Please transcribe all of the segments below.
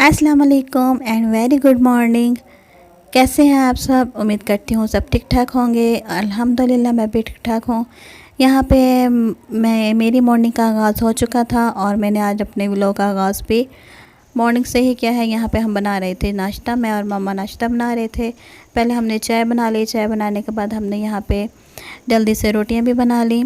अस्सलाम वालेकुम and very good morning. कैसे हैं आप सब? उम्मीद करती हूँ सब ठीक ठाक होंगे। अल्हम्दुलिल्लाह मैं भी ठीक ठाक हूँ। यहाँ पे मैं मेरी मॉर्निंग का आगाज़ हो चुका था और मैंने आज अपने व्लॉग का आगाज़ भी मॉर्निंग से ही किया है। यहाँ पे हम बना रहे थे नाश्ता, मैं और मामा नाश्ता बना रहे थे। पहले हमने चाय बना ली, चाय बनाने के बाद हमने यहाँ पे जल्दी से रोटियाँ भी बना ली।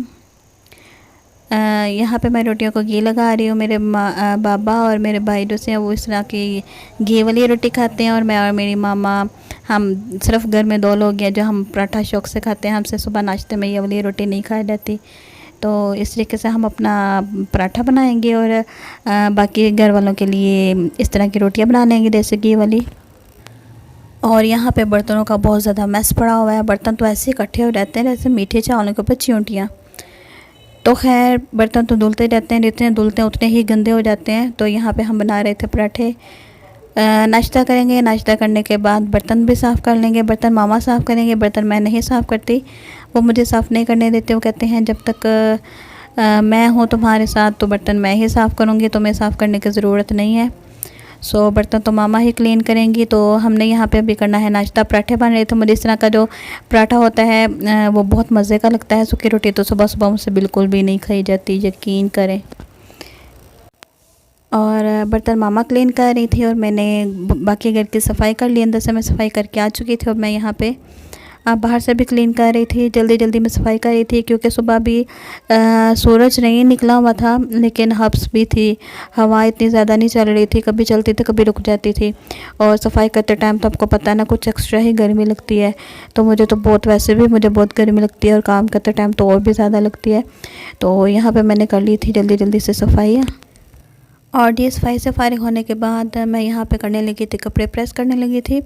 यहाँ पे मैं रोटियों को घी लगा रही हूँ। मेरे बाबा और मेरे भाई जो से वो इस तरह की घी वाली रोटी खाते हैं और मैं और मेरी मामा हम सिर्फ घर में दो लोग हैं जो हम पराठा शौक से खाते हैं। हमसे सुबह नाश्ते में ये वाली रोटी नहीं खाई जाती, तो इस तरीके से हम अपना पराठा बनाएंगे और बाकी घर वालों के लिए इस तरह की रोटियाँ बना लेंगे देसी घी वाली। और यहाँ पे बर्तनों का बहुत ज़्यादा मैस पड़ा हुआ है। बर्तन तो ऐसे इकट्ठे हो जाते हैं जैसे मीठे चावलों के ऊपर चिंटियाँ। तो खैर बर्तन तो धुलते रहते हैं, जितने धुलते हैं उतने ही गंदे हो जाते हैं। तो यहाँ पे हम बना रहे थे पराठे। नाश्ता करेंगे, नाश्ता करने के बाद बर्तन भी साफ़ कर लेंगे। बर्तन मामा साफ़ करेंगे, बर्तन मैं नहीं साफ़ करती, वो मुझे साफ़ नहीं करने देते। वो कहते हैं जब तक मैं हूँ तुम्हारे साथ तो बर्तन मैं ही साफ़ करूँगी, तुम्हें साफ़ करने की ज़रूरत नहीं है। सो बर्तन तो मामा ही क्लीन करेंगी। तो हमने यहाँ पे अभी करना है नाश्ता। पराठे बन रहे थे। मुझे इस तरह का जो पराठा होता है वो बहुत मज़े का लगता है। सूखी रोटी तो सुबह सुबह मुझसे बिल्कुल भी नहीं खाई जाती, यकीन करें। और बर्तन मामा क्लीन कर रही थी और मैंने बाकी घर की सफाई कर ली। अंदर से मैं सफाई करके आ चुकी थी और मैं यहाँ पे बाहर से भी क्लीन कर रही थी। जल्दी जल्दी में सफाई कर रही थी क्योंकि सुबह भी सूरज नहीं निकला हुआ था, लेकिन हब्स भी थी। हवा इतनी ज़्यादा नहीं चल रही थी, कभी चलती थी कभी रुक जाती थी। और सफाई करते टाइम तो आपको पता है ना, कुछ एक्स्ट्रा ही गर्मी लगती है। तो मुझे तो बहुत, वैसे भी मुझे बहुत गर्मी लगती है और काम करते टाइम तो और भी ज़्यादा लगती है। तो यहाँ पर मैंने कर ली थी जल्दी जल्दी से सफाई। और ये सफाई से फारिग होने के बाद मैं यहाँ पे करने लगी थी, कपड़े प्रेस करने लगी थी।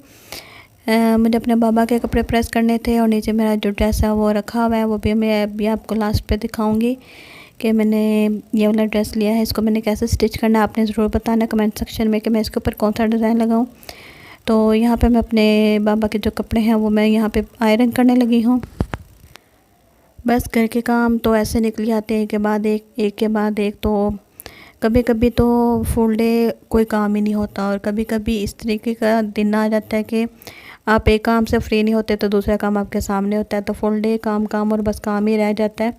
मुझे अपने बाबा के कपड़े प्रेस करने थे और नीचे मेरा जो ड्रेस है वो रखा हुआ है। वो भी मैं अभी आपको लास्ट पे दिखाऊंगी कि मैंने ये वाला ड्रेस लिया है। इसको मैंने कैसे स्टिच करना है आपने ज़रूर बताना कमेंट सेक्शन में कि मैं इसके ऊपर कौन सा डिज़ाइन लगाऊं। तो यहाँ पे मैं अपने बाबा के जो कपड़े हैं वो मैं यहाँ पे आयरन करने लगी हूँ। बस घर के काम तो ऐसे निकल जाते हैं, एक के बाद एक के बाद एक। तो कभी कभी तो फुल डे कोई काम ही नहीं होता और कभी कभी इस तरीके का दिन आ जाता है कि आप एक काम से फ्री नहीं होते तो दूसरा काम आपके सामने होता है। तो फुल डे काम काम और बस काम ही रह जाता है।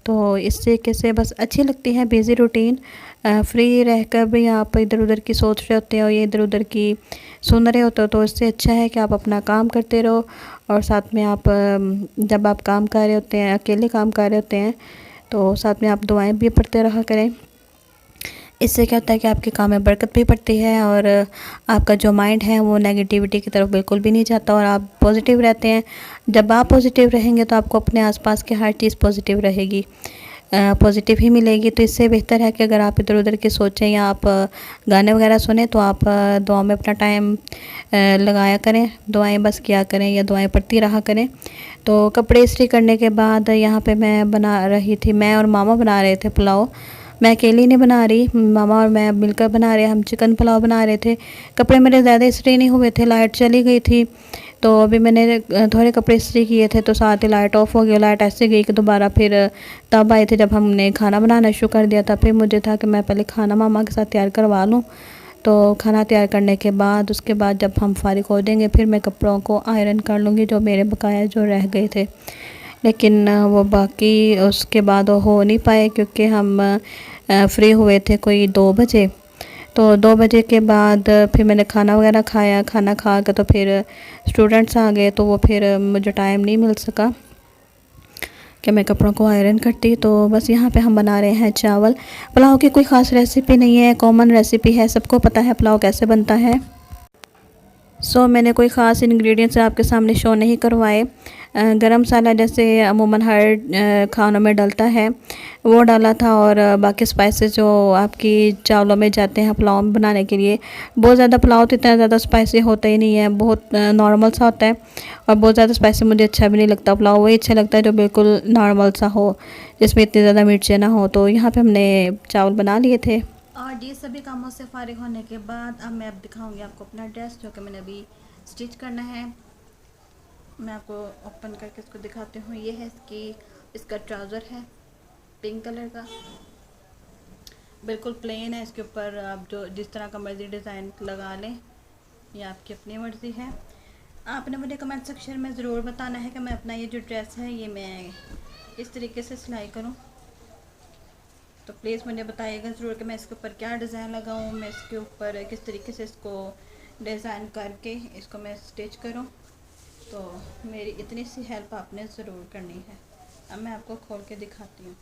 तो इस तरीके से बस अच्छी लगती है बिज़ी रूटीन। फ्री रहकर भी आप इधर उधर की सोच रहे होते हो या इधर उधर की सुन रहे होते हो, तो इससे अच्छा है कि आप अपना काम करते रहो और साथ में आप जब आप काम कर रहे होते हैं, अकेले काम कर रहे होते हैं, तो साथ में आप दुआएं भी पढ़ते रहा करें। इससे क्या होता है कि आपके काम में बरकत भी पड़ती है और आपका जो माइंड है वो नेगेटिविटी की तरफ बिल्कुल भी नहीं जाता और आप पॉजिटिव रहते हैं। जब आप पॉजिटिव रहेंगे तो आपको अपने आसपास की हर चीज़ पॉजिटिव रहेगी, पॉजिटिव ही मिलेगी। तो इससे बेहतर है कि अगर आप इधर उधर की सोचें या आप गाने वगैरह सुने तो आप दुआ में अपना टाइम लगाया करें, दुआएं बस किया करें या दुआएं पढ़ती रहा करें। तो कपड़े इस्त्री करने के बाद यहाँ पे मैं बना रही थी, मैं और मामा बना रहे थे पुलाव। मैं अकेली नहीं बना रही, मामा और मैं मिलकर बना रहे। हम चिकन पुलाव बना रहे थे। कपड़े मेरे ज़्यादा इस्त्री नहीं हुए थे, लाइट चली गई थी। तो अभी मैंने थोड़े कपड़े इस्त्री किए थे तो साथ ही लाइट ऑफ हो गई। लाइट ऐसे गई कि दोबारा फिर तब आए थे जब हमने खाना बनाना शुरू कर दिया था। फिर मुझे था कि मैं पहले खाना मामा के साथ तैयार करवा लूँ। तो खाना तैयार करने के बाद उसके बाद जब हम फारिग हो जाएंगे फिर मैं कपड़ों को आयरन कर लूँगी जो मेरे बकाया जो रह गए थे। लेकिन वो बाकी उसके बाद वो हो नहीं पाए क्योंकि हम फ्री हुए थे कोई 2 बजे। तो 2 बजे के बाद फिर मैंने खाना वगैरह खाया। खाना खा के तो फिर स्टूडेंट्स आ गए, तो वो फिर मुझे टाइम नहीं मिल सका कि मैं कपड़ों को आयरन करती। तो बस यहाँ पे हम बना रहे हैं चावल। पुलाव की कोई ख़ास रेसिपी नहीं है, कॉमन रेसिपी है, सबको पता है पुलाव कैसे बनता है। मैंने कोई ख़ास इंग्रेडिएंट्स आपके सामने शो नहीं करवाए। गरम मसाला जैसे अमूमन हर खानों में डलता है वो डाला था और बाकी स्पाइसेस जो आपकी चावलों में जाते हैं पुलाव में बनाने के लिए। बहुत ज़्यादा पुलाव तो इतना ज़्यादा स्पाइसी होता ही नहीं है, बहुत नॉर्मल सा होता है और बहुत ज़्यादा स्पाइसी मुझे अच्छा भी नहीं लगता। पुलाव वही अच्छा लगता है जो बिल्कुल नॉर्मल सा हो, जिसमें इतनी ज़्यादा मिर्चें ना हो। तो यहाँ पर हमने चावल बना लिए थे। और ये सभी कामों से फारिग होने के बाद अब मैं दिखाऊंगी आपको अपना ड्रेस जो कि मैंने अभी स्टिच करना है। मैं आपको ओपन करके इसको दिखाती हूँ। ये है इसका ट्राउज़र है पिंक कलर का। बिल्कुल प्लेन है, इसके ऊपर आप जो जिस तरह का मर्ज़ी डिज़ाइन लगा लें, ये आपकी अपनी मर्ज़ी है। आपने मुझे कमेंट सेक्शन में ज़रूर बताना है कि मैं अपना ये जो ड्रेस है ये मैं इस तरीके से सिलाई करूं। तो प्लीज़ मुझे बताइएगा ज़रूर कि मैं इसके ऊपर क्या डिज़ाइन लगाऊं, मैं इसके ऊपर किस तरीके से इसको डिज़ाइन करके इसको मैं स्टिच करूं। तो मेरी इतनी सी हेल्प आपने ज़रूर करनी है। अब मैं आपको खोल के दिखाती हूँ।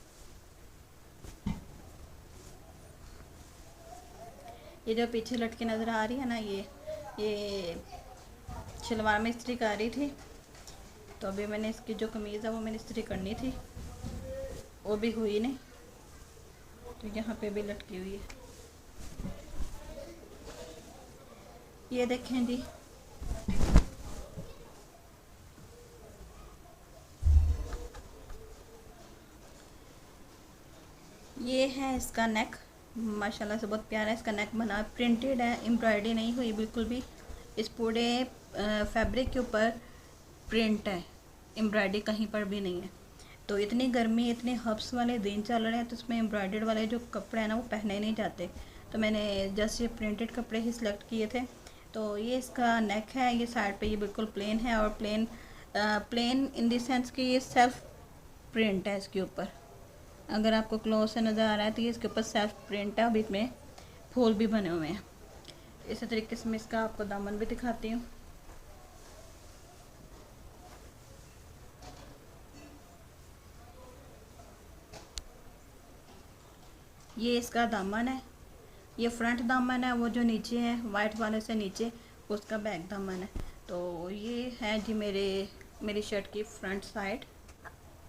ये जो पीछे लटकी नज़र आ रही है ना, ये शलवार में इस्त्री कर रही थी, तो अभी मैंने इसकी जो कमीज़ है वो मैंने इस्त्री करनी थी, वो भी हुई नहीं, तो यहाँ पे भी लटकी हुई है। ये देखें जी, ये है इसका नेक। माशाल्लाह से बहुत प्यारा है इसका नेक बना, प्रिंटेड है, एम्ब्रॉयडरी नहीं हुई बिल्कुल भी। इस पूरे फैब्रिक के ऊपर प्रिंट है, एम्ब्रॉयडरी कहीं पर भी नहीं है। तो इतनी गर्मी, इतने हब्स वाले दिन चल रहे हैं, तो इसमें एम्ब्रॉयडर्ड वाले जो कपड़े हैं ना वो पहने ही नहीं जाते। तो मैंने जस्ट ये प्रिंटेड कपड़े ही सिलेक्ट किए थे। तो ये इसका नेक है, ये साइड पे ये बिल्कुल प्लेन है, और प्लेन इन द सेंस कि ये सेल्फ प्रिंट है इसके ऊपर। अगर आपको क्लोज से नज़र आ रहा है तो ये इसके ऊपर सेल्फ प्रिंट है, और बीच में फूल भी बने हुए हैं। इसी तरीके से मैं इसका आपको दामन भी दिखाती हूँ। ये इसका दामन है, ये फ्रंट दामन है, वो जो नीचे है वाइट वाले से नीचे उसका बैक दामन है। तो ये है जी मेरी शर्ट की फ्रंट साइड,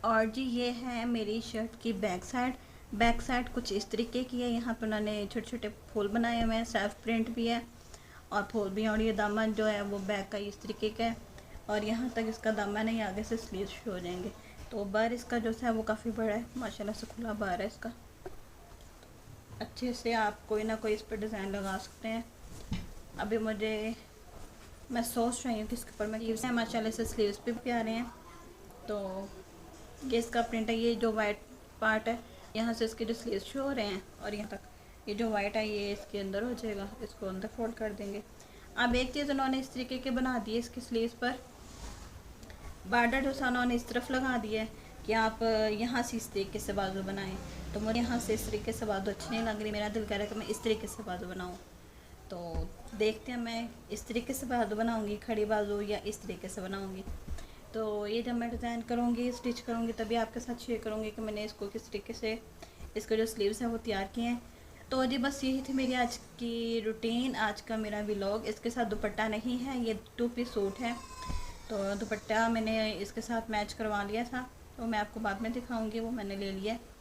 और जी ये है मेरी शर्ट की बैक साइड। बैक साइड कुछ इस तरीके की है, यहाँ पर उन्होंने छोटे छोटे फूल बनाए हुए हैं, सेल्फ प्रिंट भी है और फूल भी है। और ये दामन जो है वो बैक का इस तरीके का है, और यहाँ तक इसका दामन है, ये आगे से स्लीव शो हो जाएंगे। तो बार इसका जो है वो काफ़ी बड़ा है, माशाल्लाह से खुला बार है इसका। अच्छे से आप कोई ना कोई इस पर डिज़ाइन लगा सकते हैं। अभी मैं सोच रही हूँ कि इसके ऊपर मैं कीव्स हैं, माशाल्लाह से स्लीव्स भी प्यारे हैं। तो ये इसका प्रिंट है, ये जो वाइट पार्ट है यहाँ से इसके जो स्लीव्स शो हो रहे हैं, और यहाँ तक ये जो वाइट है ये इसके अंदर हो जाएगा, इसको अंदर फोल्ड कर देंगे। अब एक चीज़ उन्होंने इस तरीके के बना दी है, इसकी स्लीव्स पर बॉर्डर जो सा उन्होंने इस तरफ लगा दिया है कि आप यहाँ से इस तरीके से बाजू बनाएं। तो मुझे यहाँ से इस तरीके से बाजू अच्छी नहीं लग रही, मेरा दिल कह रहा है कि मैं इस तरीके से बाजू बनाऊँ। तो देखते हैं मैं इस तरीके से बाजू बनाऊँगी खड़ी बाजू या इस तरीके से बनाऊँगी। तो ये जब मैं डिज़ाइन करूँगी, स्टिच करूँगी, तभी आपके साथ शेयर करूँगी कि मैंने इसको किस तरीके से इसके जो स्लीव्स हैं वो तैयार किए हैं। तो जी बस यही थी मेरी आज की रूटीन, आज का मेरा व्लॉग। इसके साथ दुपट्टा नहीं है, ये 2 पीस सूट है। तो दुपट्टा मैंने इसके साथ मैच करवा लिया था, तो मैं आपको बाद में दिखाऊंगी, वो मैंने ले लिया है।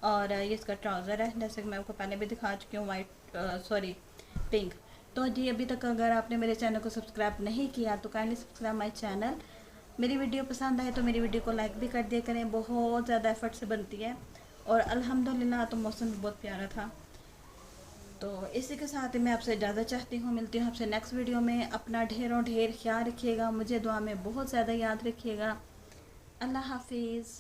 और ये इसका ट्राउज़र है, जैसे कि मैं आपको पहले भी दिखा चुकी हूँ, पिंक। तो जी अभी तक अगर आपने मेरे चैनल को सब्सक्राइब नहीं किया तो काइंडली सब्सक्राइब माई चैनल। मेरी वीडियो पसंद आए तो मेरी वीडियो को लाइक भी कर दिया करें, बहुत ज़्यादा एफर्ट से बनती है। और अल्हम्दुलिल्लाह तो मौसम भी बहुत प्यारा था। तो इसी के साथ ही मैं आपसे इजाज़त चाहती हूँ, मिलती हूँ आपसे नेक्स्ट वीडियो में। अपना ढेरों ढेर ख्याल रखिएगा, मुझे दुआ में बहुत ज़्यादा याद रखिएगा। अल्लाह हाफिज़।